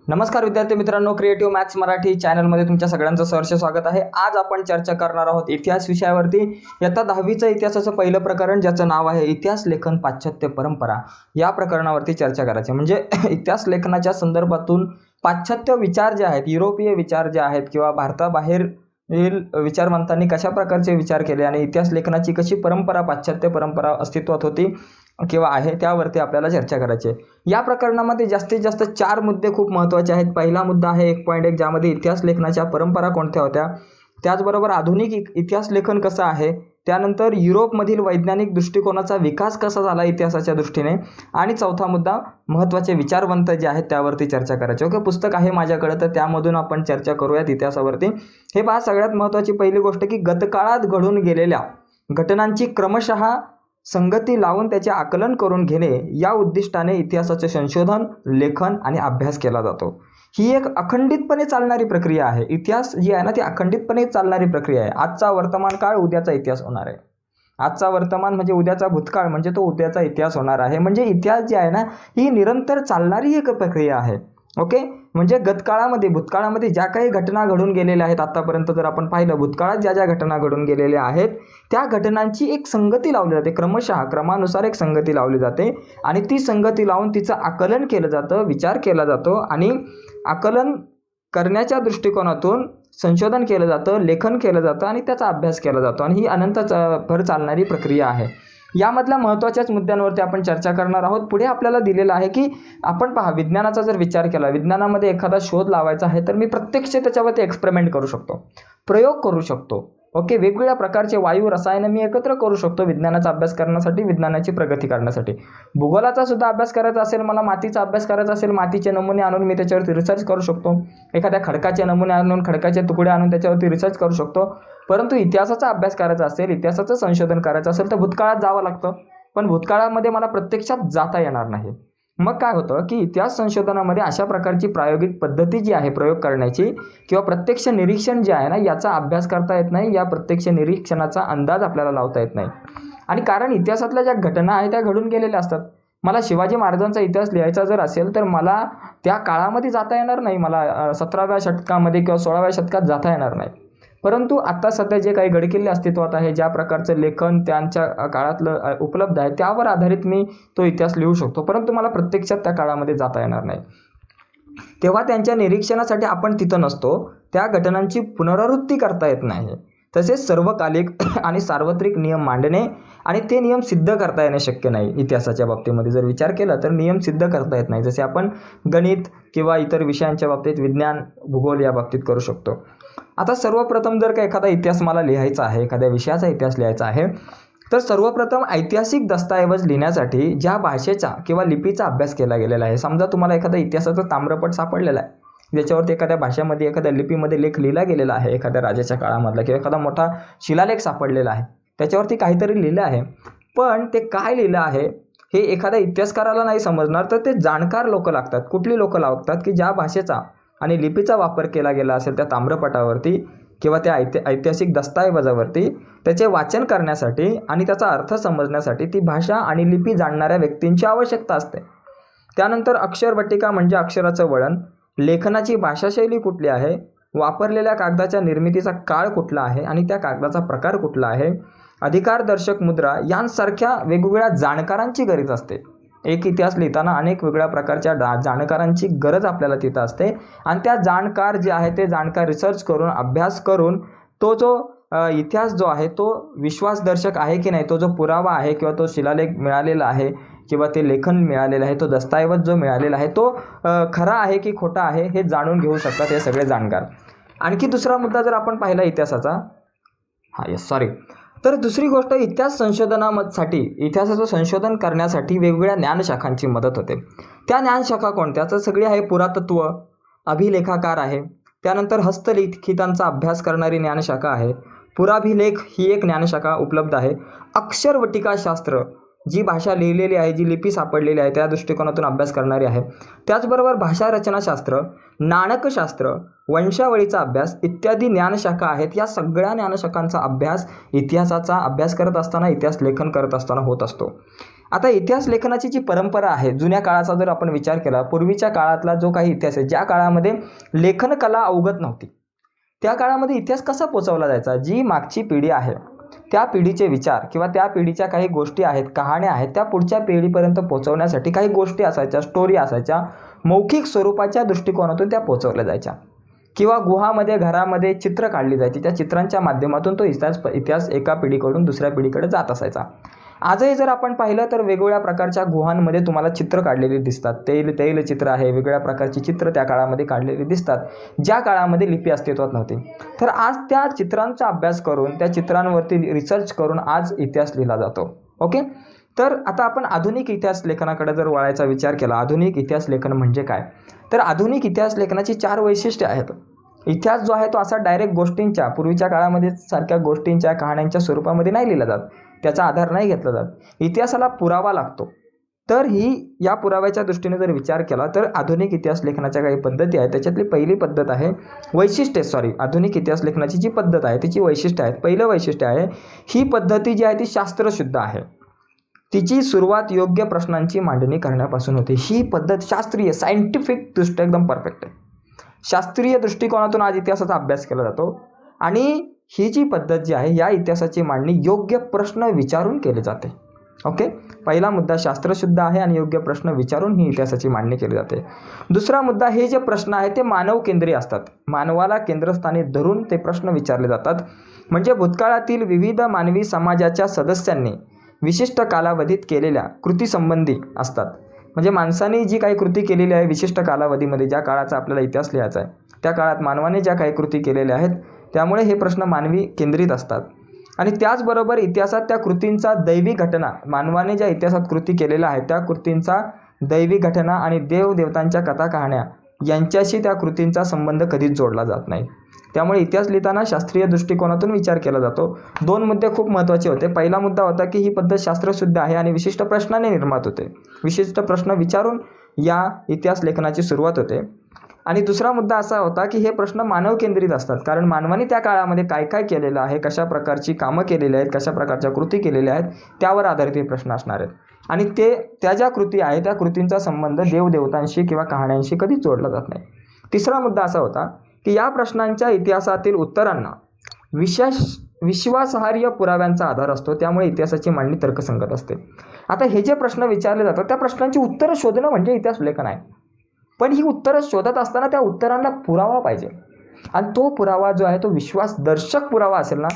नमस्कार विद्यार्थी मित्रांनो, क्रिएटिव्ह मॅथ्स मराठी चॅनलमध्ये तुमच्या सगळ्यांचं सहर्ष स्वागत आहे। आज आपण चर्चा करणार आहोत इतिहास विषयावरती। इयत्ता 10वीचं इतिहासाचं पहिलं प्रकरण ज्याचं नाव आहे इतिहास लेखन पाश्चात्य परंपरा, या प्रकरणावरती चर्चा करायची। म्हणजे इतिहास लेखनाच्या संदर्भातून पाश्चात्य विचार जे आहेत, युरोपीय विचार जे आहेत किंवा भारताबाहेर विचारवंतांनी कशा प्रकारचे विचार केले आणि इतिहास लेखनाची कशी परंपरा, पाश्चात्य परंपरा अस्तित्वात होती किंवा आहे, त्यावरती आपल्याला चर्चा करायची आहे। या प्रकरणामध्ये जास्तीत जास्त 4 मुद्दे खूप महत्त्वाचे आहेत। पहिला मुद्दा आहे 1.1 ज्यामध्ये इतिहास लेखनाच्या परंपरा कोणत्या होत्या, त्याचबरोबर आधुनिक इतिहास लेखन कसं आहे, त्यानंतर युरोपमधील वैज्ञानिक दृष्टिकोनाचा विकास कसा झाला इतिहासाच्या दृष्टीने, आणि चौथा मुद्दा महत्त्वाचे विचारवंत जे आहेत त्यावरती चर्चा करायची। ओके, पुस्तक आहे माझ्याकडे तर त्यामधून आपण चर्चा करूयात इतिहासावरती। हे पहा, सगळ्यात महत्त्वाची पहिली गोष्ट की गतकाळात घडून गेलेल्या घटनांची क्रमशः संगती लावून त्याचे आकलन करून घेणे या उद्दिष्टाने इतिहासाचे संशोधन, लेखन आणि अभ्यास केला जातो। ही एक अखंडितपणे चालणारी प्रक्रिया आहे। इतिहास जी आहे ना ती अखंडितपणे चालणारी प्रक्रिया आहे। आजचा वर्तमान काळ उद्याचा इतिहास होणार आहे। आजचा वर्तमान म्हणजे उद्याचा भूतकाळ, म्हणजे तो उद्याचा इतिहास होणार आहे। म्हणजे इतिहास जी आहे ना ही निरंतर चालणारी एक प्रक्रिया आहे। ओके, म्हणजे गतकाळामध्ये भूतकाळामध्ये ज्या काही घटना घडून गेलेल्या आहेत आतापर्यंत जर आपण पाहिलं, भूतकाळात ज्या ज्या घटना घडून गेलेल्या आहेत त्या घटनांची एक संगती लावली जाते, क्रमशः क्रमानुसार एक संगती लावली जाते आणि ती संगती लावून तिचं आकलन केलं जातं, विचार केला जातो आणि आकलन करण्याच्या दृष्टिकोनातून संशोधन केलं जातं, लेखन केलं जातं आणि त्याचा अभ्यास केला जातो आणि ही अनंत भर चालणारी प्रक्रिया आहे। यामधल्या महत्त्वाच्याच मुद्द्यांवरती आपण चर्चा करणार आहोत। पुढे आपल्याला दिलेलं आहे की आपण पहा, विज्ञानाचा जर विचार केला, विज्ञानामध्ये एखादा शोध लावायचा आहे तर मी प्रत्यक्ष त्याच्यावरती एक्सपेरिमेंट करू शकतो, प्रयोग करू शकतो। ओके, वेगवेगळ्या प्रकारचे वायू रसायनं मी एकत्र करू शकतो विज्ञानाचा अभ्यास करण्यासाठी, विज्ञानाची प्रगती करण्यासाठी। भूगोलाचा सुद्धा अभ्यास करायचा असेल, मला मातीचा अभ्यास करायचा असेल, मातीचे नमुने आणून मी त्याच्यावरती रिसर्च करू शकतो। एखाद्या खडकाचे नमुने आणून, खडकाचे तुकडे आणून त्याच्यावरती रिसर्च करू शकतो। परंतु इतिहासाचा अभ्यास करायचा असेल, इतिहासाचं संशोधन करायचं असेल तर भूतकाळात जावं लागतं, पण भूतकाळामध्ये मला प्रत्यक्षात जाता येणार नाही। मग काय होतं की इतिहास संशोधनामध्ये अशा प्रकारची प्रायोगिक पद्धती जी आहे प्रयोग करण्याची किंवा प्रत्यक्ष निरीक्षण जे आहे ना याचा अभ्यास करता येत नाही, या प्रत्यक्ष निरीक्षणाचा अंदाज आपल्याला लावता येत नाही। आणि कारण इतिहासातल्या ज्या घटना आहेत त्या घडून गेलेल्या असतात। मला शिवाजी महाराजांचा इतिहास लिहायचा जर असेल तर मला त्या काळामध्ये जाता येणार नाही, मला 17व्या शतकामध्ये किंवा 16व्या शतकात जाता येणार नाही। परंतु आता सध्या जे काही गडकिल्ले अस्तित्वात आहे, ज्या प्रकारचं लेखन त्यांच्या काळातलं उपलब्ध आहे त्यावर आधारित मी तो इतिहास लिहू शकतो, परंतु मला प्रत्यक्षात त्या काळामध्ये जाता येणार नाही। तेव्हा त्यांच्या निरीक्षणासाठी आपण तिथं नसतो, त्या घटनांची पुनरावृत्ती करता येत नाही। तसेच सर्वकालिक आणि सार्वत्रिक नियम मांडणे आणि ते नियम सिद्ध करता येणे शक्य नाही। इतिहासाच्या बाबतीमध्ये जर विचार केला तर नियम सिद्ध करता येत नाही, जसे आपण गणित किंवा इतर विषयांच्या बाबतीत, विज्ञान, भूगोल या बाबतीत करू शकतो। आता सर्वप्रथम जर का एखादा इतिहास मला लिहायचा आहे, एखाद्या विषयाचा इतिहास लिहायचा आहे, तर सर्वप्रथम ऐतिहासिक दस्तऐवज लिहिण्यासाठी ज्या भाषेचा किंवा लिपीचा अभ्यास केला गेलेला आहे, समजा तुम्हाला एखादा इतिहासाचा ताम्रपट सापडलेला आहे ज्याच्यावरती एखाद्या भाषेमध्ये, एखाद्या लिपीमध्ये लेख लिहिला गेलेला आहे, एखाद्या राजाच्या काळामधला किंवा एखादा मोठा शिलालेख सापडलेला आहे, त्याच्यावरती काहीतरी लिहिलं आहे, पण ते काय लिहिलं आहे हे एखाद्या इतिहासकाराला नाही समजणार, तर ते जाणकार लोक लागतात। कुठली लोक लागतात की ज्या भाषेचा आणि लिपीचा वापर केला गेला असेल त्या ताम्रपटावरती किंवा त्या ऐतिहासिक दस्तऐवजावरती त्याचे वाचन करण्यासाठी आणि त्याचा अर्थ समजण्यासाठी ती भाषा आणि लिपी जाणणाऱ्या व्यक्तींची आवश्यकता असते। त्यानंतर अक्षरवटिका म्हणजे अक्षराचं वळण, लेखनाची भाषाशैली कुठली आहे, वापरलेल्या कागदाच्या निर्मितीचा काळ कुठला आहे आणि त्या कागदाचा प्रकार कुठला आहे, अधिकारदर्शक मुद्रा यांसारख्या वेगवेगळ्या जाणकारांची गरज असते। एक इतिहास लिहिताना अनेक वेगळ्या प्रकारच्या जाणकारांची गरज आपल्याला तिथं असते आणि त्या जाणकार जे आहे ते जाणकार रिसर्च करून, अभ्यास करून तो जो इतिहास जो आहे तो विश्वासदर्शक आहे की नाही, तो जो पुरावा आहे किंवा तो शिलालेख मिळालेला आहे किंवा ते लेखन मिळालेलं आहे, तो दस्तऐवज जो मिळालेला आहे तो खरा आहे की खोटा आहे हे जाणून घेऊ शकतात हे सगळे जाणकार। आणखी दुसरा मुद्दा जर आपण पाहिला इतिहासाचा, तर दुसरी गोष्ट, इतिहास संशोधनासाठी, इतिहासाचं संशोधन करण्यासाठी वेगवेगळ्या ज्ञानशाखांची मदत होते। त्या ज्ञानशाखा कोणत्या, तर सगळी आहे पुरातत्व, अभिलेखाकार आहे, त्यानंतर हस्तलिखितांचा अभ्यास करणारी ज्ञानशाखा आहे, पुराभिलेख ही एक ज्ञानशाखा उपलब्ध आहे, अक्षरवटिकाशास्त्र जी भाषा लिहिलेली आहे, जी लिपी सापडलेली आहे त्या दृष्टिकोनातून अभ्यास करणारी आहे, त्याचबरोबर भाषा रचनाशास्त्र, नाणकशास्त्र, वंशावळीचा अभ्यास इत्यादी ज्ञानशाखा आहेत। या सगळ्या ज्ञानशाखांचा अभ्यास इतिहासाचा अभ्यास करत असताना, इतिहास लेखन करत असताना होत असतो। आता इतिहास लेखनाची जी परंपरा आहे, जुन्या काळाचा जर आपण विचार केला, पूर्वीच्या काळातला जो काही इतिहास आहे, ज्या काळामध्ये लेखन कला अवगत नव्हती, त्या काळामध्ये इतिहास कसा पोचवला जायचा? जी मागची पिढी आहे त्या पिढीचे विचार किंवा त्या पिढीच्या काही गोष्टी आहेत, कहाण्या आहेत, त्या पुढच्या पिढीपर्यंत पोहोचवण्यासाठी काही गोष्टी असायच्या, स्टोरी असायच्या, मौखिक स्वरूपाच्या दृष्टिकोनातून त्या पोहोचवल्या जायच्या किंवा गुहामध्ये घरामध्ये चित्र काढली जायची, त्या चित्रांच्या माध्यमातून तो इतिहास एका पिढीकडून दुसऱ्या पिढीकडे जात असायचा. आजही जर आपण पाहिलं तर वेगवेगळ्या प्रकारच्या गुहांमध्ये तुम्हाला चित्र काढलेली दिसतात. तैलचित्र आहे, वेगवेगळ्या प्रकारची चित्र त्या काळामध्ये काढलेली दिसतात, ज्या काळामध्ये लिपी अस्तित्वात नव्हती. तर आज त्या चित्रांचा अभ्यास करून, त्या चित्रांवरती रिसर्च करून आज इतिहास लिहिला जातो. ओके, तर आता आपण आधुनिक इतिहास लेखनाकडे जर वळायचा विचार केला, आधुनिक इतिहास लेखन म्हणजे काय? तर आधुनिक इतिहास लेखनाची 4 वैशिष्ट्ये आहेत. इतिहास जो आहे तो असा डायरेक्ट गोष्टींच्या, पूर्वीच्या काळामध्ये सारख्या गोष्टींच्या, कहाण्यांच्या स्वरूपामध्ये नाही लिहिला जात, त्याचा आधार नाही घेतला जात. इतिहासाला पुरावा लागतो. तर या पुराव्याच्या दृष्टीने जर विचार केला तर आधुनिक इतिहास लेखनाच्या काही पद्धती आहेत. त्याच्यातली पहिली पद्धत आहे आधुनिक इतिहास लेखनाची जी पद्धत आहे तिची वैशिष्ट्य आहेत. पहिलं वैशिष्ट्य आहे, ही पद्धती जी आहे ती शास्त्रशुद्ध आहे. तिची सुरुवात योग्य प्रश्नांची मांडणी करण्यापासून होते. ही पद्धत शास्त्रीय, सायंटिफिक दृष्ट्या एकदम परफेक्ट आहे. शास्त्रीय दृष्टिकोनातून आज इतिहासाचा अभ्यास केला जातो आणि ही जी पद्धत जी आहे, या इतिहासाची मांडणी योग्य प्रश्न विचारून केली जाते. ओके, पहिला मुद्दा शास्त्रशुद्ध आहे आणि योग्य प्रश्न विचारून ही इतिहासाची मांडणी केली जाते. दुसरा मुद्दा, हे जे प्रश्न आहेत ते मानव केंद्रीय असतात. मानवाला केंद्रस्थानी धरून ते प्रश्न विचारले जातात. म्हणजे भूतकाळातील विविध मानवी समाजाच्या सदस्यांनी विशिष्ट कालावधीत केलेल्या कृतीसंबंधी असतात. म्हणजे माणसाने जी काही कृती केलेली आहे विशिष्ट कालावधीमध्ये, ज्या काळाचा आपल्याला इतिहास लिहायचा आहे, त्या काळात मानवाने ज्या काही कृती केलेल्या आहेत, त्यामुळे हे प्रश्न मानवी केंद्रित असतात. आणि त्याचबरोबर इतिहासात त्या कृतींचा दैवी घटना, मानवाने ज्या इतिहासात कृती केलेल्या आहेत त्या कृतींचा दैवी घटना आणि देवदेवतांच्या कथा कहाण्या यांच्याशी त्या कृतींचा संबंध कधीच जोडला जात नाही. त्यामुळे इतिहास लिहिताना शास्त्रीय दृष्टिकोनातून विचार केला जातो. 2 मुद्दे खूप महत्त्वाचे होते. पहिला मुद्दा होता की ही पद्धत शास्त्रशुद्ध आहे आणि विशिष्ट प्रश्नाने निर्माण होते. विशिष्ट प्रश्न विचारून या इतिहास लेखनाची सुरुवात होते. आणि दुसरा मुद्दा असा होता की हे प्रश्न मानव केंद्रित असतात, कारण मानवाने त्या काळामध्ये काय काय केलेलं आहे, कशा प्रकारची कामं केलेली आहेत, कशा प्रकारच्या कृती केलेल्या आहेत, त्यावर आधारित हे प्रश्न असणार आहेत. आणि त्या ज्या कृती आहेत त्या कृतींचा संबंध देवदेवतांशी किंवा कहाण्यांशी कधीच जोडला जात नाही. तिसरा मुद्दा असा होता की या प्रश्नांच्या इतिहासातील उत्तरांना विश्वासार्ह पुराव्यांचा आधार असतो, त्यामुळे इतिहासाची मांडणी तर्कसंगत असते. आता हे जे प्रश्न विचारले जातात त्या प्रश्नांची उत्तरं शोधणं म्हणजे इतिहास लेखन आहे. पण ही उत्तरं शोधत असताना त्या उत्तरांना पुरावा पाहिजे, आणि तो पुरावा जो आहे तो विश्वासदर्शक पुरावा असेल ना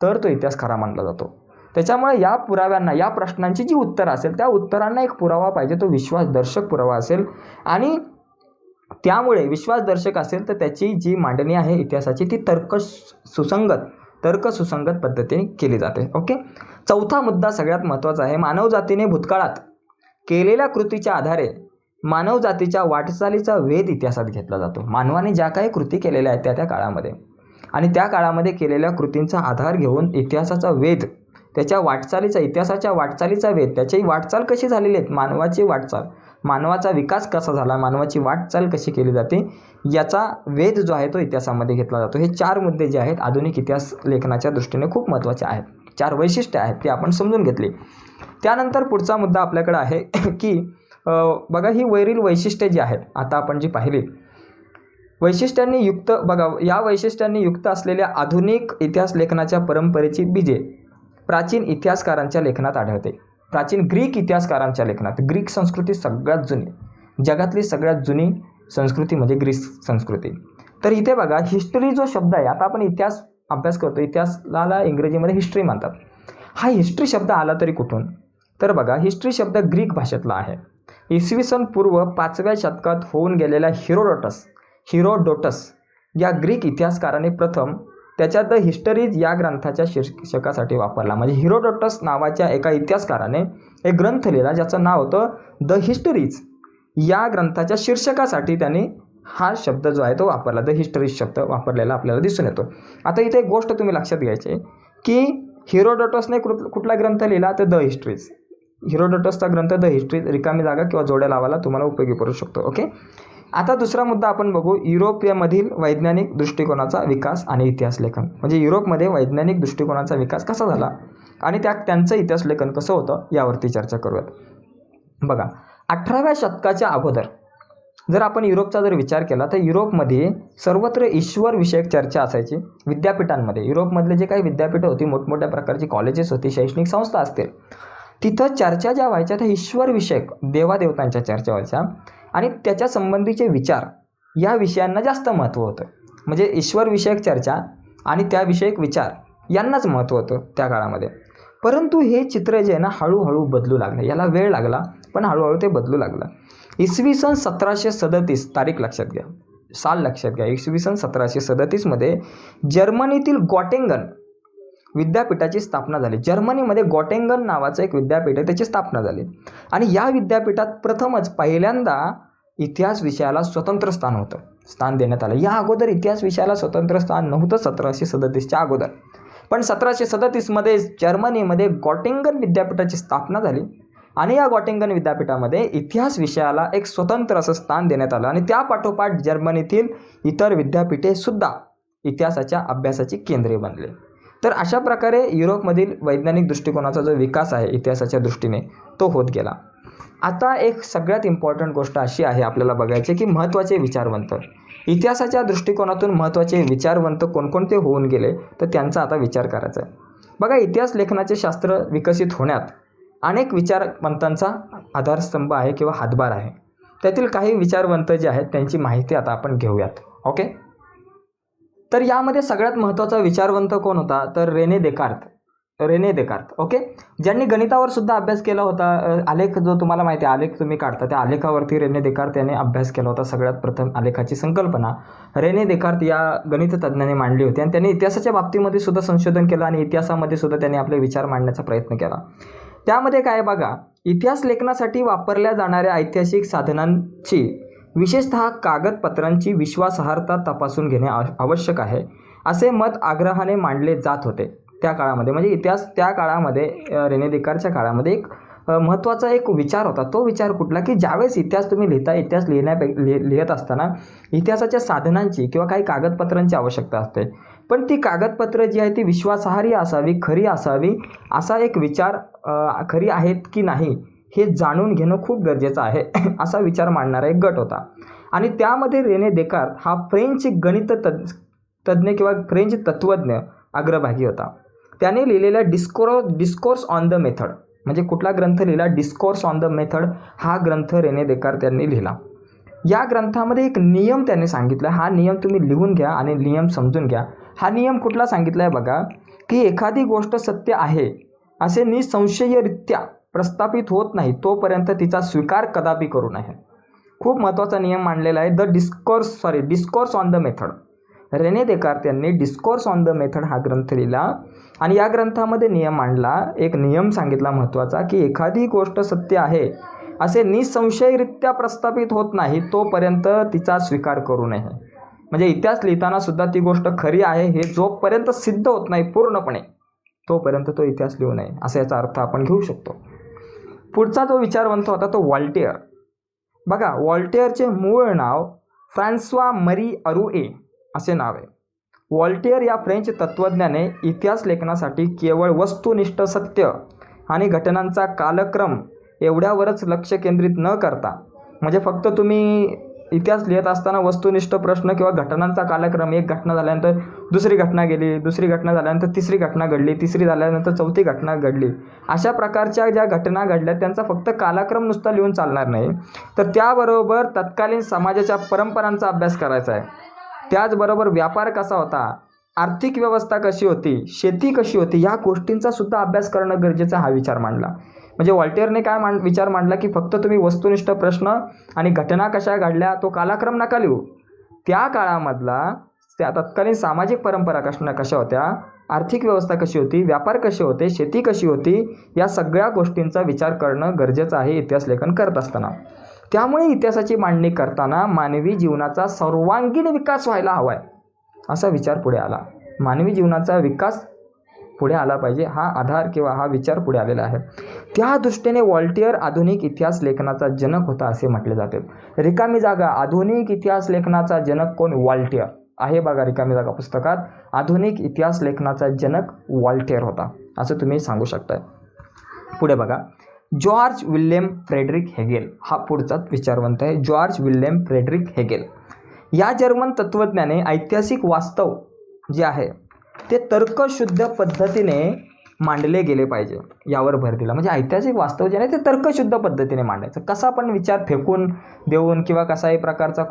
तर तो इतिहास खरा मानला जातो. त्याच्यामुळे या पुराव्यांना, या प्रश्नांची जी उत्तरं असेल त्या उत्तरांना एक पुरावा पाहिजे, तो विश्वासदर्शक पुरावा असेल. आणि त्यामुळे विश्वासदर्शक असेल तर त्याची जी मांडणी आहे इतिहासाची ती तर्कसुसंगत पद्धतीने केली जाते. ओके, चौथा मुद्दा सगळ्यात महत्त्वाचा आहे. मानवजातीने भूतकाळात केलेल्या कृतीच्या आधारे मानव जातीच्या वाटचालीचा वेध इतिहासात घेतला जातो. मानवाने ज्या काही कृती केलेल्या आहेत त्या काळामध्ये आणि त्या काळामध्ये केलेल्या कृतींचा आधार घेऊन इतिहासाचा वेध, त्याच्या वाटचालीचा, इतिहासाच्या वाटचालीचा वेध, त्याची वाटचाल कशी झालेली आहे, मानवाची वाटचाल, मानवाचा विकास कसा झाला, मानवाची वाटचाल कशी केली जाते, याचा वेध जो आहे तो इतिहासामध्ये घेतला जातो. हे 4 मुद्दे जे आहेत आधुनिक इतिहास लेखनाच्या दृष्टीने खूप महत्त्वाचे आहेत. 4 वैशिष्ट्ये आहेत ती आपण समजून घेतली. त्यानंतर पुढचा मुद्दा आपल्याकडे आहे की बघा, ही वरील वैशिष्ट्ये जी आहेत आता आपण जी पाहिली वैशिष्ट्यांनी युक्त, बघा या वैशिष्ट्यांनी युक्त असलेल्या आधुनिक इतिहास लेखनाच्या परंपरेची बीजे प्राचीन इतिहासकारांच्या लेखनात आढळते. प्राचीन ग्रीक इतिहासकारांच्या लेखनात. ग्रीक संस्कृती सगळ्यात जुनी, जगातली सगळ्यात जुनी संस्कृती म्हणजे ग्रीक संस्कृती. तर इथे बघा, हिस्ट्री जो शब्द आहे, आता आपण इतिहास अभ्यास करतो, इतिहासाला इंग्रजीमध्ये हिस्ट्री म्हणतात. हा हिस्ट्री शब्द आला तरी कुठून? तर बघा, हिस्ट्री शब्द ग्रीक भाषेतला आहे. इसवी सन पूर्व 5व्या शतकात होऊन गेलेल्या हिरोडोटस या ग्रीक इतिहासकाराने प्रथम त्याच्या द हिस्टरीज या ग्रंथाच्या शीर्षकासाठी वापरला. म्हणजे हिरोडोटस नावाच्या एका इतिहासकाराने एक ग्रंथ लिहिला ज्याचं नाव होतं द हिस्टरीज. या ग्रंथाच्या शीर्षकासाठी त्याने हा शब्द जो आहे तो वापरला, द हिस्टरीज शब्द वापरलेला आपल्याला दिसून येतो. आता इथे एक गोष्ट तुम्ही लक्षात घ्यायची की हिरोडोटसने कुठला ग्रंथ लिहिला तर द हिस्टरीज. हिरोडोटसचा ग्रंथ द हिस्ट्री, रिकामी जागा किंवा जोड्या लावायला तुम्हाला उपयोगी पडू शकतो. ओके, आता दुसरा मुद्दा आपण बघू, युरोपमधील वैज्ञानिक दृष्टिकोनाचा विकास आणि इतिहास लेखन. म्हणजे युरोपमध्ये वैज्ञानिक दृष्टिकोनाचा विकास कसा झाला आणि त्यांचं इतिहास लेखन कसं होतं यावरती चर्चा करूयात. बघा, 18व्या शतकाच्या अगोदर जर आपण युरोपचा जर विचार केला तर युरोपमध्ये सर्वत्र ईश्वर विषयक चर्चा असायची. विद्यापीठांमध्ये, युरोपमधले जे काही विद्यापीठं होती, मोठमोठ्या प्रकारची कॉलेजेस होती, शैक्षणिक संस्था असतील, तिथं चर्चा ज्या व्हायच्या त्या ईश्वर विषयक, देवादेवतांच्या चर्चा व्हायच्या आणि त्याच्या संबंधीचे विचार या विषयांना जास्त महत्त्व होतं. म्हणजे ईश्वर विषयक चर्चा आणि त्याविषयक विचार यांनाच महत्त्व होतं त्या काळामध्ये. परंतु हे चित्र जे आहे ना, हळूहळू बदलू लागलं. याला वेळ लागला, पण हळूहळू ते बदलू लागलं. इसवी सन 1737, तारीख लक्षात घ्या, साल लक्षात घ्या. इसवी सन 1737मध्ये जर्मनीतील गॉटेंगन विद्यापीठाची स्थापना झाली. जर्मनीमध्ये गॉटेंगन नावाचं एक विद्यापीठ आहे, त्याची स्थापना झाली. आणि या विद्यापीठात पहिल्यांदा इतिहास विषयाला स्वतंत्र स्थान देण्यात आलं. या अगोदर इतिहास विषयाला स्वतंत्र स्थान नव्हतं 1737च्या अगोदर. पण 1737मध्ये जर्मनीमध्ये गॉटेंगन विद्यापीठाची स्थापना झाली आणि या गॉटेंगन विद्यापीठामध्ये इतिहास विषयाला एक स्वतंत्र असं स्थान देण्यात आलं. आणि त्या पाठोपाठ जर्मनीतील इतर विद्यापीठे सुद्धा इतिहासाच्या अभ्यासाची केंद्रे बनले. तर अशा प्रकारे युरोपमधील वैज्ञानिक दृष्टिकोनाचा जो विकास आहे इतिहासाच्या दृष्टीने तो होत गेला. आता एक सगळ्यात इम्पॉर्टंट गोष्ट अशी आहे आपल्याला बघायची की महत्त्वाचे विचारवंत, इतिहासाच्या दृष्टिकोनातून महत्त्वाचे विचारवंत कोणकोणते होऊन गेले तर त्यांचा आता विचार करायचा आहे. बघा, इतिहास लेखनाचे शास्त्र विकसित होण्यात अनेक विचारवंतांचा आधारस्तंभ आहे किंवा हातभार आहे. त्यातील काही विचारवंत जे आहेत त्यांची माहिती आता आपण घेऊयात. ओके, तर यामध्ये सगळ्यात महत्त्वाचा विचारवंत कोण होता तर रेने देकार्त. ओके, ज्यांनी गणितावर सुद्धा अभ्यास केला होता. आलेख जो तुम्हाला माहिती आहे, आलेख तुम्ही काढता त्या आलेखावरती रेने देकार्त याने अभ्यास केला होता. सगळ्यात प्रथम आलेखाची संकल्पना रेने देकार्त या गणिततज्ञाने मांडली होती आणि त्यांनी इतिहासाच्या बाबतीमध्ये सुद्धा संशोधन केलं आणि इतिहासामध्ये सुद्धा त्यांनी आपले विचार मांडण्याचा प्रयत्न केला. त्यामध्ये काय बघा, इतिहास लेखनासाठी वापरल्या जाणाऱ्या ऐतिहासिक साधनांची विशेषतः कागदपत्रांची विश्वासार्हता तपासून घेणे आवश्यक आहे असे मत आग्रहाने मांडले जात होते त्या काळामध्ये. म्हणजे इतिहास त्या काळामध्ये, रेने देकार्तच्या काळामध्ये एक महत्त्वाचा एक विचार होता. तो विचार कुठला की ज्यावेळेस इतिहास तुम्ही इतिहास लिहित असताना इतिहासाच्या साधनांची किंवा काही कागदपत्रांची आवश्यकता असते. पण ती कागदपत्र जी आहे ती विश्वासार्ह असावी, खरी असावी, असा एक विचार खरी आहेत की नाही हे जाणून घेणं खूप गरजेचं आहे असा विचार मांडणारा एक गट होता. आणि त्यामध्ये रेने देकार्त हा फ्रेंच गणित तज्ज्ञ किंवा फ्रेंच तत्त्वज्ञ अग्रभागी होता. त्याने लिहिलेल्या डिस्कोर्स ऑन द मेथड, म्हणजे कुठला ग्रंथ लिहिला, डिस्कोर्स ऑन द मेथड हा ग्रंथ रेने देकार्त यांनी लिहिला. या ग्रंथामध्ये एक नियम त्यांनी सांगितला. हा नियम तुम्ही लिहून घ्या आणि नियम समजून घ्या. हा नियम कुठला सांगितला आहे बघा, की एखादी गोष्ट सत्य आहे असे निसंशयरित्या प्रस्थापित होत नाही तोपर्यंत तिचा स्वीकार कदापि करू नये. खूप महत्त्वाचा नियम मांडलेला आहे, discourse on the method. René Descartes यांनी डिस्कोर्स ऑन द मेथड हा ग्रंथ लिहिला आणि या ग्रंथामध्ये नियम मांडला. एक नियम सांगितला महत्त्वाचा की एखादी गोष्ट सत्य आहे असे निसंशयरित्या प्रस्थापित होत नाही तोपर्यंत तिचा स्वीकार करू नये. म्हणजे इतिहास लिहिताना सुद्धा ती गोष्ट खरी आहे हे जोपर्यंत सिद्ध होत नाही पूर्णपणे तोपर्यंत तो इतिहास लिहू नये, असा याचा अर्थ आपण घेऊ शकतो. पुढचा जो विचारवंत होता तो व्हॉल्टेअर. बघा, व्हॉल्टेअरचे मूळ नाव फ्रान्स्वा मरी अरुए असे नाव आहे. व्हॉल्टेअर या फ्रेंच तत्त्वज्ञाने इतिहास लेखनासाठी केवळ वस्तुनिष्ठ सत्य आणि घटनांचा कालक्रम एवढ्यावरच लक्ष केंद्रित न करता, म्हणजे फक्त तुम्ही इतिहास लिहित असताना वस्तुनिष्ठ प्रश्न किंवा घटनांचा कालक्रम, एक घटना झाल्यानंतर दुसरी घटना गेली, दुसरी घटना झाल्यानंतर तिसरी घटना घडली, तिसरी झाल्यानंतर चौथी घटना घडली, अशा प्रकारच्या ज्या घटना घडल्या त्यांचा फक्त कालक्रम नुसता लिहून चालणार नाही, तर त्याबरोबर तत्कालीन समाजाच्या परंपरांचा अभ्यास करायचा आहे. त्याचबरोबर व्यापार कसा होता, आर्थिक व्यवस्था कशी होती, शेती कशी होती, या गोष्टींचा सुद्धा अभ्यास करणं गरजेचा हा विचार मांडला. म्हणजे व्हॉल्टेअरने काय विचार मांडला की फक्त तुम्ही वस्तुनिष्ठ प्रश्न आणि घटना कशा घडल्या तो कालक्रम नका लिहू, त्या काळामधला त्या तत्कालीन सामाजिक परंपरा कशा होत्या, आर्थिक व्यवस्था कशी होती, व्यापार कसे होते, शेती कशी होती, या सगळ्या गोष्टींचा विचार करणं गरजेचं आहे इतिहास लेखन करत असताना. त्यामुळे इतिहासाची मांडणी करताना मानवी जीवनाचा सर्वांगीण विकास व्हायला हवा आहे असा विचार पुढे आला. मानवी जीवनाचा विकास पुढे आला पाहिजे, हा आधार किंवा हा विचार पुढे आलेला आहे. त्या दृष्टीने व्हॉल्टियर आधुनिक इतिहास लेखनाचा जनक होता असे म्हटले जाते. रिकामी जागा, आधुनिक इतिहास लेखनाचा जनक कोण? व्हॉल्टियर आहे बघा रिकामी जागा पुस्तकात. आधुनिक इतिहास लेखनाचा जनक व्हॉल्टियर होता असं तुम्ही सांगू शकताय. पुढे बघा, जॉर्ज विल्यम फ्रेडरिक हेगेल हा पुढचाच विचारवंत आहे. जॉर्ज विल्यम फ्रेडरिक हेगेल या जर्मन तत्त्वज्ञाने ऐतिहासिक वास्तव जे आहे ते तर्कशुद्ध पद्धतीने मांडले गेले पाहिजे यावर भर दिला. म्हणजे ऐतिहासिक वास्तव जे आहे ते तर्कशुद्ध पद्धतीने मांडायचं. कसा पण विचार फेकून देऊन किंवा कसाही प्रकारचा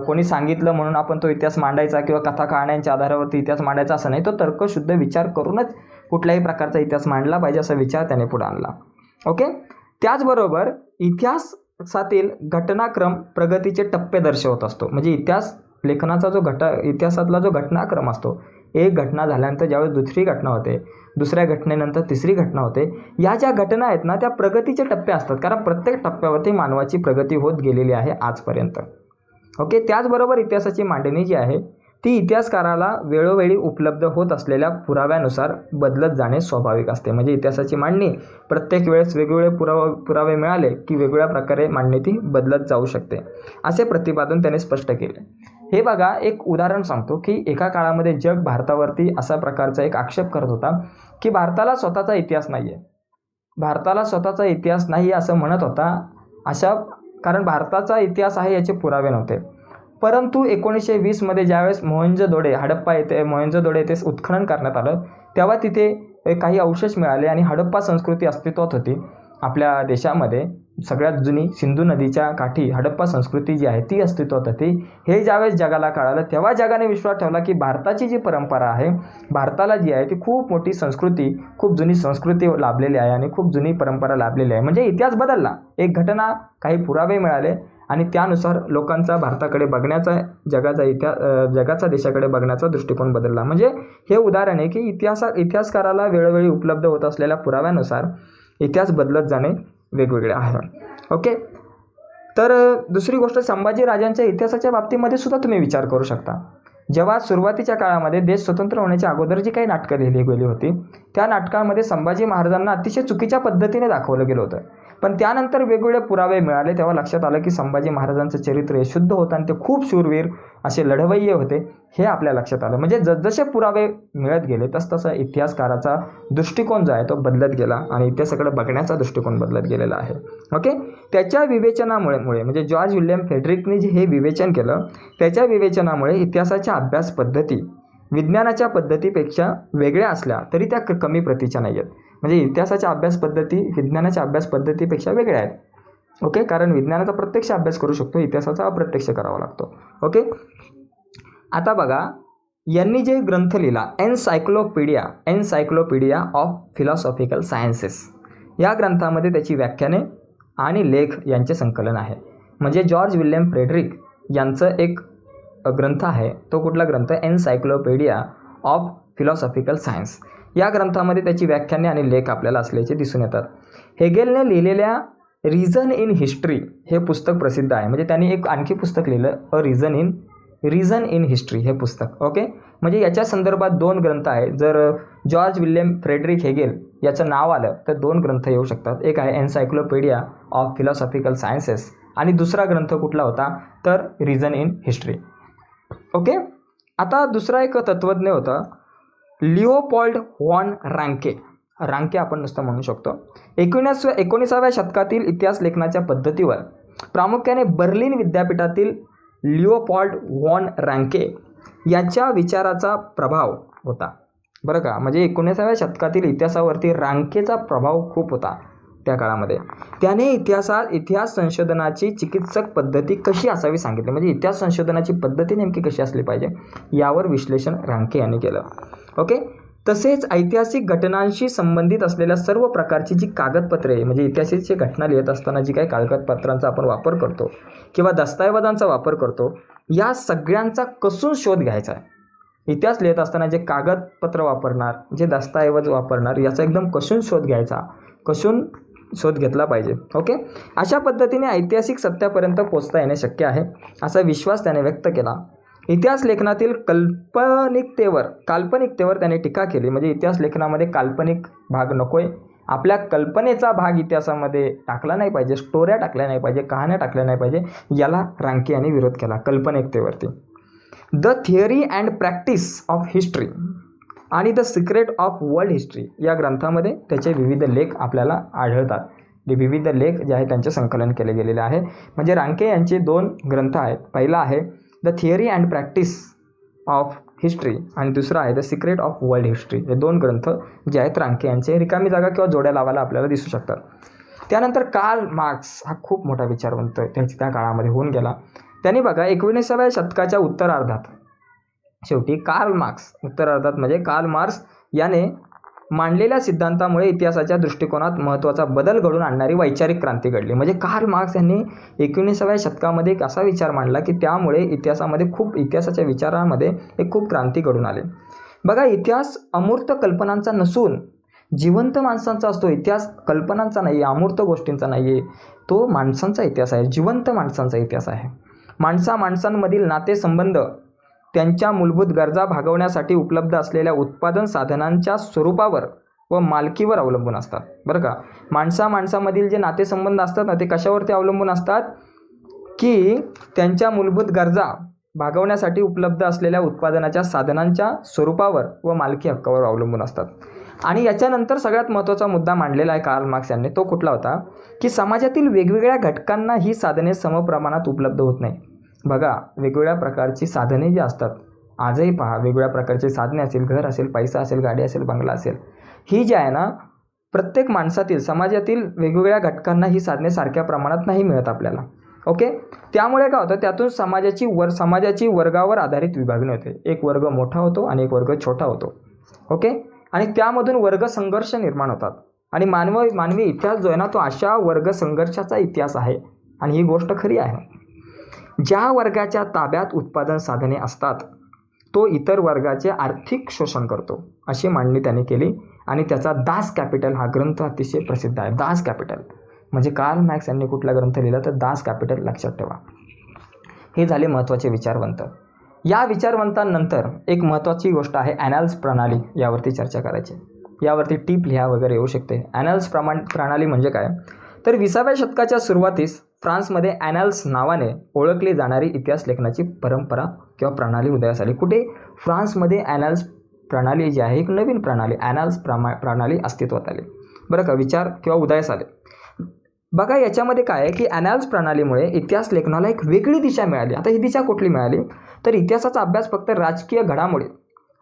कोणी सांगितलं म्हणून आपण तो इतिहास मांडायचा किंवा कथा कहाण्यांच्या आधारावरती इतिहास मांडायचा असं नाही. तो तर्कशुद्ध विचार करूनच कुठल्याही प्रकारचा इतिहास मांडला पाहिजे असा विचार त्याने पुढे आणला. ओके. त्याचबरोबर इतिहासातील घटनाक्रम प्रगतीचे टप्पे दर्शवत असतो. म्हणजे इतिहास लेखनाचा इतिहासातला जो घटनाक्रम असतो, एक घटना झाल्यानंतर ज्यावेळेस दुसरी घटना होते, दुसऱ्या घटनेनंतर तिसरी घटना होते, या ज्या घटना आहेत ना त्या प्रगतीचे टप्पे असतात. कारण प्रत्येक टप्प्यावरती मानवाची प्रगती होत गेलेली आहे आजपर्यंत. ओके. त्याचबरोबर इतिहासाची मांडणी जी आहे ती इतिहासकाराला वेळोवेळी उपलब्ध होत असलेल्या पुराव्यानुसार बदलत जाणे स्वाभाविक असते. म्हणजे इतिहासाची मांडणी प्रत्येक वेळेस वेगवेगळे पुरावे मिळाले की वेगवेगळ्या प्रकारे मांडणी ती बदलत जाऊ शकते असे प्रतिपादन त्याने स्पष्ट केले. हे बघा, एक उदाहरण सांगतो की एका काळामध्ये जग भारतावरती असा प्रकारचा एक आक्षेप करत होता की भारताला स्वतःचा इतिहास नाही आहे, भारताला स्वतःचा इतिहास नाही असं म्हणत होता. कारण भारताचा इतिहास आहे याचे पुरावे नव्हते. परंतु 1920 ज्यावेळेस हडप्पा येथे उत्खनन करण्यात आलं तेव्हा तिथे काही अवशेष मिळाले आणि हडप्पा संस्कृती अस्तित्वात होती आपल्या देशामध्ये. सगळ्यात जुनी सिंधू नदीच्या काठी हडप्पा संस्कृती जी आहे ती अस्तित्वात होती. हे ज्यावेळेस जगाला कळालं तेव्हा जगाने विश्वास ठेवला की भारताची जी परंपरा आहे, भारताला जी आहे ती खूप मोठी संस्कृती, खूप जुनी संस्कृती लाभलेली आहे आणि खूप जुनी परंपरा लाभलेली आहे. म्हणजे इतिहास बदलला. एक घटना, काही पुरावे मिळाले आणि त्यानुसार लोकांचा भारताकडे बघण्याचा, जगाचा देशाकडे बघण्याचा दृष्टिकोन बदलला. म्हणजे हे उदाहरण आहे की इतिहासकाराला वेळोवेळी उपलब्ध होत असलेल्या पुराव्यानुसार इतिहास बदलत जाणे वेगवेगळे आहे. ओके. तर दुसरी गोष्ट, संभाजी राजांच्या इतिहासाच्या बाबतीमध्ये सुद्धा तुम्ही विचार करू शकता. जेव्हा सुरुवातीच्या काळामध्ये देश स्वतंत्र होण्याच्या अगोदर जी काही नाटकं लिहिली गेली होती त्या नाटकामध्ये संभाजी महाराजांना अतिशय चुकीच्या पद्धतीने दाखवलं गेलं होतं. पण त्यानंतर वेगवेगळे पुरावे मिळाले तेव्हा लक्षात आलं की संभाजी महाराजांचं चरित्र हे शुद्ध होतं आणि ते खूप शूरवीर असे लढवय्ये होते हे आपल्या लक्षात आलं. म्हणजे जसजसे पुरावे मिळत गेले तसतसा इतिहासकाराचा दृष्टिकोन जो आहे तो बदलत गेला आणि इतिहासाकडे बघण्याचा दृष्टिकोन बदलत गेलेला आहे. ओके. त्याच्या विवेचनामुळे म्हणजे जॉर्ज विल्यम फ्रेडरिकने जे हे विवेचन केलं त्याच्या विवेचनामुळे इतिहासाच्या अभ्यास पद्धती विज्ञानाच्या पद्धतीपेक्षा वेगळ्या असल्या तरी त्या कमी प्रतीच्या नाही आहेत. म्हणजे इतिहासाच्या अभ्यास पद्धती विज्ञानाच्या अभ्यास पद्धतीपेक्षा वेगळ्या आहेत. ओके. कारण विज्ञानाचा प्रत्यक्ष अभ्यास करू शकतो, इतिहासाचा अप्रत्यक्ष करावा लागतो. ओके. आता बघा, यांनी जे ग्रंथ लिहिला एन्सायक्लोपीडिया ऑफ फिलॉसॉफिकल सायन्सेस या ग्रंथामध्ये त्याची व्याख्याने आणि लेख यांचे संकलन आहे. म्हणजे जॉर्ज विल्यम फ्रेडरिक यांचं एक ग्रंथ आहे. तो कुठला ग्रंथ? Encyclopaedia of philosophical science. या ग्रंथामध्ये त्याची व्याख्याने आणि लेख आपल्याला असल्याचे दिसून येतात. हेगेलने लिहिलेल्या रिझन इन हिस्ट्री हे पुस्तक प्रसिद्ध आहे. म्हणजे त्यांनी एक आणखी पुस्तक लिहिलं, रिझन इन हिस्ट्री हे पुस्तक. ओके. म्हणजे याच्या संदर्भात 2 ग्रंथ आहेत. जर जॉर्ज विल्यम फ्रेडरिक हेगेल याचं नाव आलं तर 2 ग्रंथ येऊ शकतात. एक आहे एन्सायक्लोपीडिया ऑफ फिलॉसॉफिकल सायन्सेस आणि दुसरा ग्रंथ कुठला होता तर रिझन इन हिस्ट्री. ओके. आता दुसरा एक तत्त्वज्ञ होता लिओपोल्ड व्हॉन रांके आपण नुसतं म्हणू शकतो. 19व्या शतकातील इतिहास लेखनाच्या पद्धतीवर प्रामुख्याने बर्लिन विद्यापीठातील लिओपोल्ड व्हॉन रांके याच्या विचाराचा प्रभाव होता बरं का. म्हणजे 19व्या शतकातील इतिहासावरती रांकेचा प्रभाव खूप होता त्या काळामध्ये. त्याने इतिहास संशोधनाची चिकित्सक पद्धती कशी असावी सांगितली. म्हणजे इतिहास संशोधनाची पद्धती नेमकी कशी असली पाहिजे यावर विश्लेषण रांके यांनी केलं. ओके. तसेच ऐतिहासिक घटनांशी संबंधित असलेल्या सर्व प्रकारची जी कागदपत्रे, म्हणजे इतिहासाची घटना लिहित असताना जी काही कागदपत्रांचा आपण वापर करतो किंवा दस्तऐवजांचा वापर करतो या सगळ्यांचा कसून शोध घ्यायचा आहे. इतिहास लिहित असताना जे कागदपत्र वापरणार, जे दस्तऐवज वापरणार याचा एकदम कसून शोध घेतला पाहिजे. ओके. अशा पद्धतीने ऐतिहासिक सत्यापर्यंत पोहोचता येणे शक्य आहे असा विश्वास त्याने व्यक्त केला. इतिहास लेखनातील काल्पनिकतेवर त्याने टीका केली. म्हणजे इतिहास लेखनामध्ये काल्पनिक भाग नकोय, आपल्या कल्पनेचा भाग इतिहासामध्ये टाकला नाही पाहिजे, स्टोऱ्या टाकल्या नाही पाहिजे, कहाण्या टाकल्या नाही पाहिजे, याला रांके यांनी विरोध केला कल्पनिकतेवरती. The theory and practice of history आणि the secret of world history या ग्रंथामध्ये त्याचे विविध लेख आपल्याला आढळतात. विविध लेख जे आहे त्यांचे संकलन केले गेलेले आहे. म्हणजे रांके यांचे 2 ग्रंथ आहेत. पहिला आहे the theory and practice of history आणि दुसरा आहे the secret of world history. हे 2 ग्रंथ जे आहेत रांके यांचे. रिकामी जागा किंवा जोड्या लावायला आपल्याला दिसू शकतात. त्यानंतर कार्ल मार्क्स हा खूप मोठा विचारवंत त्या काळामध्ये होऊन गेला. त्यांनी बघा 19व्या शतकाच्या उत्तरार्धात शेवटी कार्ल मार्क्स याने मांडलेल्या सिद्धांतामुळे इतिहासाच्या दृष्टिकोनात महत्त्वाचा बदल घडून आणणारी वैचारिक क्रांती घडली. म्हणजे कार्ल मार्क्स यांनी 19व्या शतकामध्ये एक असा विचार मांडला की त्यामुळे इतिहासाच्या विचारामध्ये एक खूप क्रांती घडून आली. बघा, इतिहास अमूर्त कल्पनांचा नसून जिवंत माणसांचा असतो. इतिहास कल्पनांचा नाही आहे, अमूर्त गोष्टींचा नाही आहे, तो माणसांचा इतिहास आहे, जिवंत माणसांचा इतिहास आहे. माणसांमधील नातेसंबंध त्यांच्या मूलभूत गरजा भागवण्यासाठी उपलब्ध असलेल्या उत्पादन साधनांच्या स्वरूपावर व मालकीवर अवलंबून असतात. बरं का, माणसामधील जे नातेसंबंध असतात ना, ते कशावरती अवलंबून असतात की त्यांच्या मूलभूत गरजा भागवण्यासाठी उपलब्ध असलेल्या उत्पादनाच्या साधनांच्या स्वरूपावर व मालकी हक्कावर अवलंबून असतात. आणि याच्यानंतर सगळ्यात महत्त्वाचा मुद्दा मांडलेला आहे कार्ल मार्क्स यांनी. तो कुठला होता की समाजातील वेगवेगळ्या घटकांना ही साधने समप्रमाणात उपलब्ध होत नाही. बघा, वेगवेगळ्या प्रकारची साधने जी असतात, आजही पहा, वेगवेगळ्या प्रकारची साधने असेल, घर असेल, पैसा असेल, गाडी असेल, बंगला असेल, ही जी आहे ना, प्रत्येक माणसातील समाजातील वेगवेगळ्या घटकांना ही साधने सारख्या प्रमाणात नाही मिळत आपल्याला. ओके, त्यामुळे काय होतं, त्यातून समाजाची वर्गावर आधारित विभागणी होते. एक वर्ग मोठा होतो आणि एक वर्ग छोटा होतो. ओके, आणि त्यामधून वर्ग संघर्ष निर्माण होतात. आणि मानवी इतिहास जो आहे ना, तो अशा वर्ग संघर्षाचा इतिहास आहे. आणि ही गोष्ट खरी आहे. ज्या वर्गाच्या ताब्यात उत्पादन साधने असतात तो इतर वर्गाचे आर्थिक शोषण करतो, अशी मांडणी त्याने केली. आणि त्याचा दास कॅपिटल हा ग्रंथ अतिशय प्रसिद्ध आहे. दास कॅपिटल म्हणजे कार्ल मार्क्स यांनी कुठला ग्रंथ लिहिला तर दास कॅपिटल, लक्षात ठेवा. हे झाले महत्त्वाचे विचारवंत. या विचारवंतांनंतर एक महत्त्वाची गोष्ट आहे ॲनॅल्स प्रणाली, यावरती चर्चा करायची. यावरती टिप लिहा वगैरे येऊ शकते. ॲनॅल्स प्रणाली म्हणजे काय तर 20व्या शतकाच्या सुरुवातीस फ्रान्समध्ये ॲनॅल्स नावाने ओळखली जाणारी इतिहास लेखनाची परंपरा किंवा प्रणाली उदयास आली. कुठे? फ्रान्समध्ये ॲनॅल्स प्रणाली जी आहे, एक नवीन प्रणाली ॲनॅल्स प्रणाली अस्तित्वात आली. बरं का, विचार किंवा उदयास आले. बघा, याच्यामध्ये काय आहे की ॲनॅल्स प्रणालीमुळे इतिहास लेखनाला एक वेगळी दिशा मिळाली. आता ही दिशा कुठली मिळाली तर इतिहासाचा अभ्यास फक्त राजकीय घडामोडी,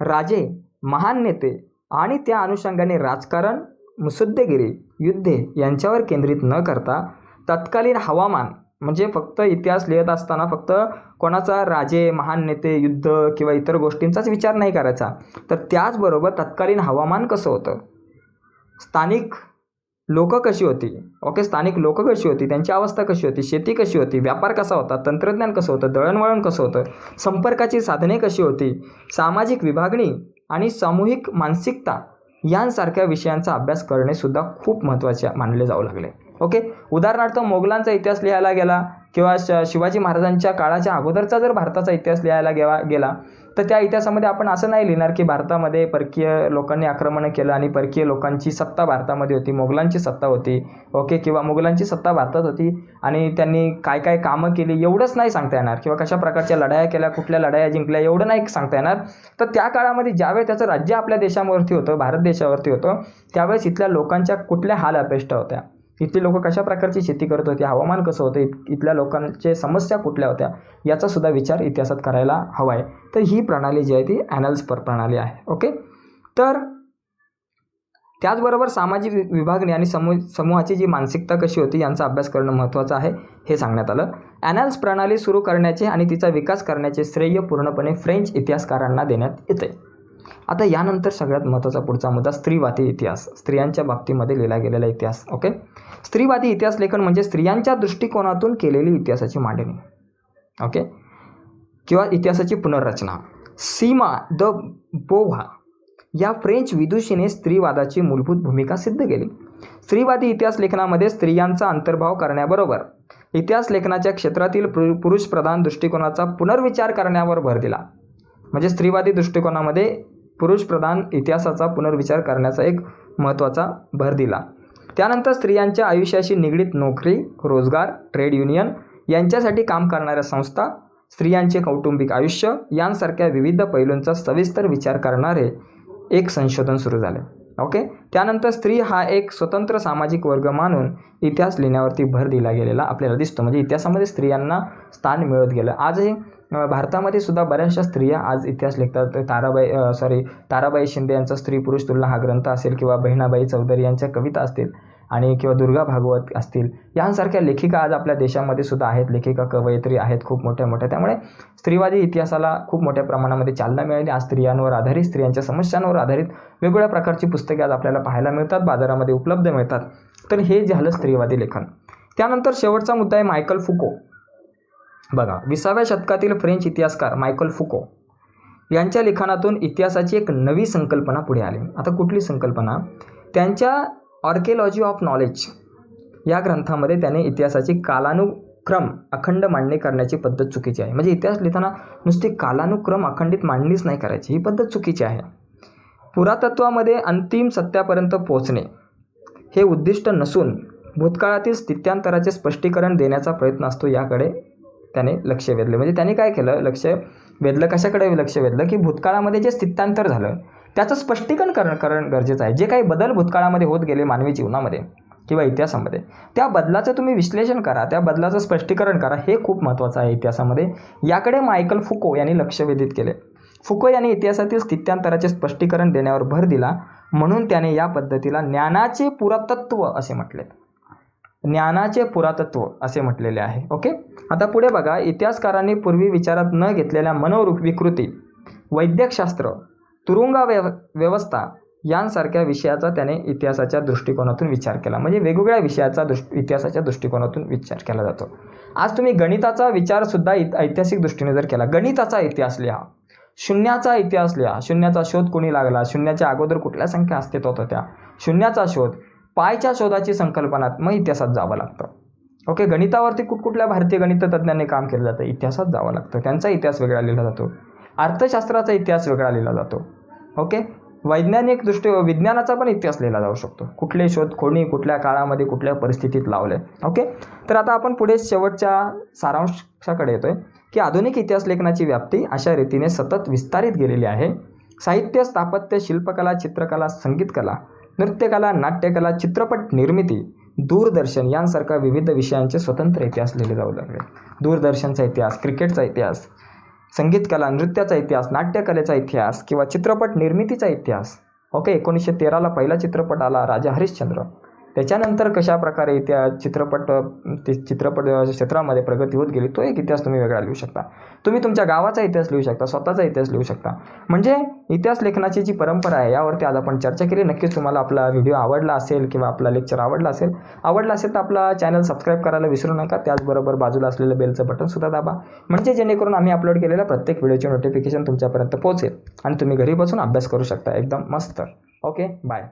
राजे, महान नेते आणि त्या अनुषंगाने राजकारण, मुसद्देगिरी, युद्धे यांच्यावर केंद्रित न करता तत्कालीन हवामान, म्हणजे फक्त इतिहास लिहित असताना फक्त कोणाचा राजे, महान नेते, युद्ध किंवा इतर गोष्टींचाच विचार नाही करायचा, तर त्याचबरोबर तत्कालीन हवामान कसं होतं, स्थानिक लोक कशी होती, स्थानिक लोक कशी होती, त्यांची अवस्था कशी होती, शेती कशी होती, व्यापार कसा होता, तंत्रज्ञान कसं होतं, दळणवळण कसं होतं, संपर्काची साधने कशी होती, सामाजिक विभागणी आणि सामूहिक मानसिकता यांसारख्या विषयांचा अभ्यास करणे सुद्धा खूप महत्त्वाचे मानले जाऊ लागले. ओके, उदाहरणार्थ मोगलांचा इतिहास लिहायला गेला किंवा शिवाजी महाराजांच्या काळाच्या अगोदरचा जर भारताचा इतिहास लिहायला गेला तर त्या इतिहासामध्ये आपण असं नाही लिहिणार की भारतामध्ये परकीय लोकांनी आक्रमण केलं आणि परकीय लोकांची सत्ता भारतामध्ये होती, मोगलांची सत्ता होती, किंवा मोगलांची सत्ता भारतात होती आणि त्यांनी काय काय कामं केली एवढंच नाही सांगता येणार, किंवा कशा प्रकारच्या लढाया केल्या, कुठल्या लढाया जिंकल्या एवढं नाही सांगता येणार. तर त्या काळामध्ये ज्यावेळेस त्याचं राज्य आपल्या देशावरती होतं, भारत देशावरती होतं, त्यावेळेस इथल्या लोकांच्या कुठल्या हाल अपेष्टा होत्या, इथली लोक कशा प्रकारची शेती करत होती, हवामान कसं होतं, इथल्या लोकांचे समस्या कुठल्या होत्या, याचा सुद्धा विचार इतिहासात करायला हवा आहे. तर ही प्रणाली जी आहे ती ॲनॅल्स प्रणाली आहे. ओके, तर त्याचबरोबर सामाजिक विभागणी आणि समूहाची जी मानसिकता कशी होती यांचा अभ्यास करणं महत्त्वाचं आहे, हे सांगण्यात आलं. ॲनॅल्स प्रणाली सुरू करण्याचे आणि तिचा विकास करण्याचे श्रेय पूर्णपणे फ्रेंच इतिहासकारांना देण्यात येते. आता यानंतर सगळ्यात महत्त्वाचा पुढचा मुद्दा स्त्रीवादी इतिहास, स्त्रियांच्या बाबतीमध्ये लिहिला गेलेला इतिहास. ओके, स्त्रीवादी इतिहास लेखन म्हणजे स्त्रियांच्या दृष्टिकोनातून केलेली इतिहासाची मांडणी, ओके, किंवा इतिहासाची पुनर्रचना. सीमा द बोव्हा या फ्रेंच विदुषीने स्त्रीवादाची मूलभूत भूमिका सिद्ध केली. स्त्रीवादी इतिहास लेखनामध्ये स्त्रियांचा अंतर्भाव करण्याबरोबर इतिहास लेखनाच्या क्षेत्रातील पुरुषप्रधान दृष्टिकोनाचा पुनर्विचार करण्यावर भर दिला. म्हणजे स्त्रीवादी दृष्टिकोनामध्ये पुरुषप्रधान इतिहासाचा पुनर्विचार करण्याचा एक महत्त्वाचा भर दिला. त्यानंतर स्त्रियांच्या आयुष्याशी निगडीत नोकरी, रोजगार, ट्रेड युनियन यांच्यासाठी काम करणाऱ्या संस्था, स्त्रियांचे कौटुंबिक आयुष्य यांसारख्या विविध पैलूंचा सविस्तर विचार करणारे एक संशोधन सुरू झाले. ओके. त्यानंतर स्त्री हा एक स्वतंत्र सामाजिक वर्ग मानून इतिहास लिहिण्यावरती भर दिला गेलेला आपल्याला दिसतो. म्हणजे इतिहासामध्ये स्त्रियांना स्थान मिळत गेलं. आजही भारतामध्ये सुद्धा बऱ्याचशा स्त्रिया आज इतिहास लिखतात. ताराबाई शिंदे यांचा स्त्री पुरुष तुलना हा ग्रंथ असेल, किंवा बहिणाबाई चौधरी यांच्या कविता असतील, आणि किंवा दुर्गा भागवत असतील, यांसारख्या लेखिका आज आपल्या देशामध्ये सुद्धा आहेत. लेखिका, कवयित्री आहेत खूप मोठ्या मोठ्या. त्यामुळे स्त्रीवादी इतिहासाला खूप मोठ्या प्रमाणामध्ये चालना मिळाली. आज स्त्रियांवर आधारित, स्त्रियांच्या समस्यांवर आधारित वेगवेगळ्या प्रकारची पुस्तके आज आपल्याला पाहायला मिळतात, बाजारामध्ये उपलब्ध मिळतात. तर हे झालं स्त्रीवादी लेखन. त्यानंतर शेवटचा मुद्दा आहे मायकल फुको. बघा, 20व्या शतकातील फ्रेंच इतिहासकार मायकल फुको यांच्या लेखनातून इतिहासाची एक नवी संकल्पना पुढे आली. आता कुठली संकल्पना? त्यांच्या आर्किओलॉजी ऑफ नॉलेज या ग्रंथामध्ये त्याने इतिहासाची कालानुक्रम अखंड मांडणी करण्याची पद्धत चुकीची आहे. म्हणजे इतिहास लिहिताना नुसती कालानुक्रम अखंडित मांडणीच नाही करायची, ही पद्धत चुकीची आहे. पुरातत्वामध्ये अंतिम सत्यापर्यंत पोहोचणे हे उद्दिष्ट नसून भूतकाळातील स्थित्यांतराचे स्पष्टीकरण देण्याचा प्रयत्न असतो, याकडे त्याने लक्ष वेधले. म्हणजे त्याने काय केलं? लक्ष वेधलं. कशाकडे लक्ष वेधलं? की भूतकाळामध्ये जे स्थित्यांतर झालं त्याचं स्पष्टीकरण करणं गरजेचं आहे. जे काही बदल भूतकाळामध्ये होत गेले मानवी जीवनामध्ये किंवा इतिहासामध्ये, त्या बदलाचं तुम्ही विश्लेषण करा, त्या बदलाचं स्पष्टीकरण करा. हे खूप महत्त्वाचं आहे इतिहासामध्ये. याकडे मायकल फुको यांनी लक्ष वेधित केले. फुको यांनी इतिहासातील स्थित्यांतराचे स्पष्टीकरण देण्यावर भर दिला. म्हणून त्याने या पद्धतीला ज्ञानाचे पुरातत्व असे म्हटले. ज्ञानाचे पुरातत्व असे म्हटलेले आहे. ओके. आता पुढे बघा, इतिहासकारांनी पूर्वी विचारात न घेतलेल्या मनोविकृती, वैद्यकशास्त्र, तुरुंगा व्यवस्था यांसारख्या विषयाचा त्याने इतिहासाच्या दृष्टिकोनातून विचार केला. म्हणजे वेगवेगळ्या विषयाचा इतिहासाच्या दृष्टिकोनातून विचार केला जातो. आज तुम्ही गणिताचा विचारसुद्धा ऐतिहासिक दृष्टीने जर केला, गणिताचा इतिहास लिहा, शून्याचा इतिहास लिहा, शून्याचा शोध कोणी लागला, शून्याच्या अगोदर कुठल्या संख्या अस्तित्वात होत्या, शून्याचा शोध, पायच्या शोधाची संकल्पना, मग इतिहासात जावं लागतं. ओके. गणितावरती कुठकुठल्या भारतीय गणिततज्ञांनी काम केलं जातं, इतिहासात जावं लागतं. त्यांचा इतिहास वेगळा लिहिला जातो. अर्थशास्त्राचा इतिहास वेगळा लिहिला जातो. ओके. वैज्ञानिक विज्ञानाचा पण इतिहास लिहिला जाऊ शकतो. कुठले शोध कोणी कुठल्या काळामध्ये कुठल्या परिस्थितीत लावले. ओके. तर आता आपण पुढे शेवटच्या सारांशाकडे येतोय की आधुनिक इतिहास लेखनाची व्याप्ती अशा रीतीने सतत विस्तारित गेलेली आहे. साहित्य, स्थापत्य, शिल्पकला, चित्रकला, संगीतकला, नृत्यकला, नाट्यकला, चित्रपट निर्मिती, दूरदर्शन यांसारख्या विविध विषयांचे स्वतंत्र इतिहास लिहिले जाऊ लागले. दूरदर्शनचा इतिहास, क्रिकेटचा इतिहास, संगीतकला, नृत्याचा इतिहास, नाट्यकलेचा इतिहास किंवा चित्रपट निर्मितीचा इतिहास. ओके. 1913ला पहिला चित्रपट आला, राजा हरिश्चंद्र. त्याच्यानंतर कशा प्रकारे चित्रपट क्षेत्रामध्ये प्रगती होत गेली, तो एक इतिहास तुम्ही वेगळा लिहू शकता. तुम्ही तुमच्या गावाचा इतिहास लिहू शकता, स्वतःचा इतिहास लिहू शकता. म्हणजे इतिहास लेखनाची जी परंपरा आहे यावरती आज आपण चर्चा केली. नक्कीच तुम्हाला आपला व्हिडिओ आवडला असेल किंवा आपला लेक्चर आवडला असेल तर आपला चॅनल सबस्क्राईब करायला विसरू नका. त्याचबरोबर बाजूला असलेलं बेलचं बटन सुद्धा दाबा, म्हणजे जेणेकरून आम्ही अपलोड केलेल्या प्रत्येक व्हिडिओची नोटिफिकेशन तुमच्यापर्यंत पोहोचेल आणि तुम्ही घरी बसून अभ्यास करू शकता एकदम मस्त. ओके. बाय.